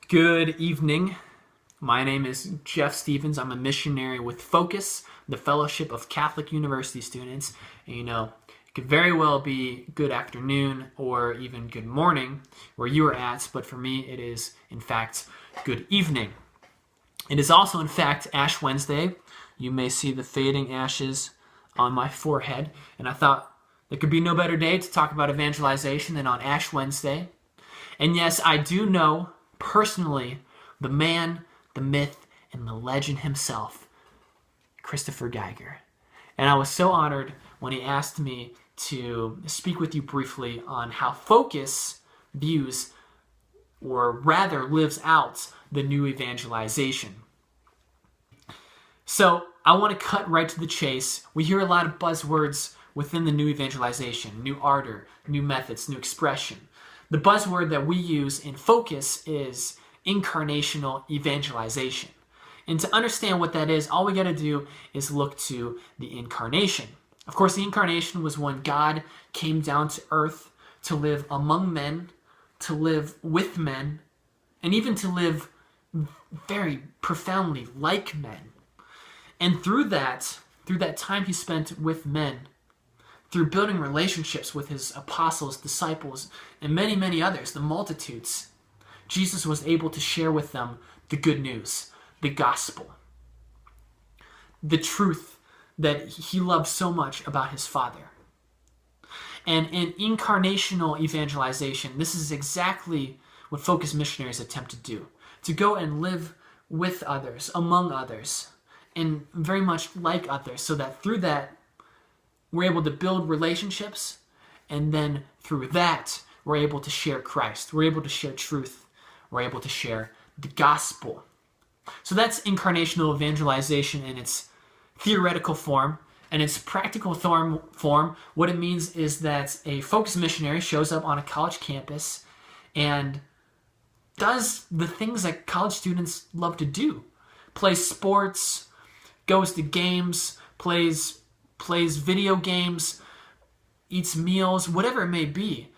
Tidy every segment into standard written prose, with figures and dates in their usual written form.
Good evening. My name is Jeff Stevens. I'm a missionary with Focus, the Fellowship of Catholic University Students. And it could very well be good afternoon or even good morning where you are at, but for me it is, in fact, good evening. It is also, in fact, Ash Wednesday. You may see the fading ashes on my forehead, and I thought there could be no better day to talk about evangelization than on Ash Wednesday. And yes, I do know personally the man, the myth, and the legend himself, Christopher Geiger. And I was so honored when he asked me to speak with you briefly on how Focus views, or rather lives out, the new evangelization. So I want to cut right to the chase. We hear a lot of buzzwords within the new evangelization: new ardor, new methods, new expression. The buzzword that we use in Focus is Incarnational Evangelization. And to understand what that is, all we got to do is look to the Incarnation. Of course, the Incarnation was when God came down to earth to live among men, to live with men, and even to live very profoundly like men. And through that time he spent with men, through building relationships with his apostles, disciples, and many, many others, the multitudes, Jesus was able to share with them the good news, the gospel, the truth that he loved so much about his Father. And in incarnational evangelization, this is exactly what Focus missionaries attempt to do: to go and live with others, among others, and very much like others, so that through that, we're able to build relationships, and then through that, we're able to share Christ. We're able to share truth. We're able to share the gospel. So that's incarnational evangelization in its theoretical form. And its practical form, what it means is that a Focus missionary shows up on a college campus and does the things that college students love to do: plays sports, goes to games, plays video games, eats meals, whatever it may be.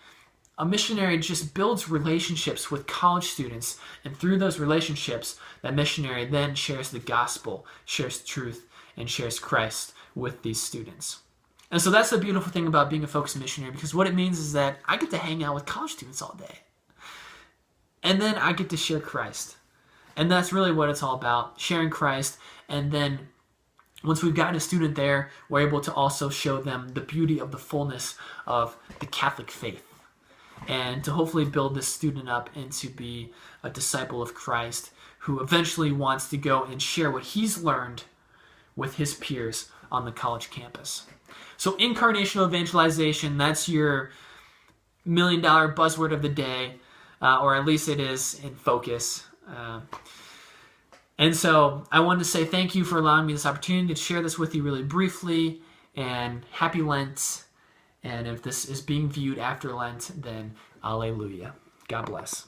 A missionary just builds relationships with college students, and through those relationships, that missionary then shares the gospel, shares truth, and shares Christ with these students. And so that's the beautiful thing about being a Focus missionary, because what it means is that I get to hang out with college students all day. And then I get to share Christ. And that's really what it's all about, sharing Christ. And then once we've gotten a student there, we're able to also show them the beauty of the fullness of the Catholic faith, and to hopefully build this student up into be a disciple of Christ who eventually wants to go and share what he's learned with his peers on the college campus. So incarnational evangelization, that's your $1 million buzzword of the day, or at least it is in Focus. And so I wanted to say thank you for allowing me this opportunity to share this with you really briefly, and happy Lent. And if this is being viewed after Lent, then Alleluia. God bless.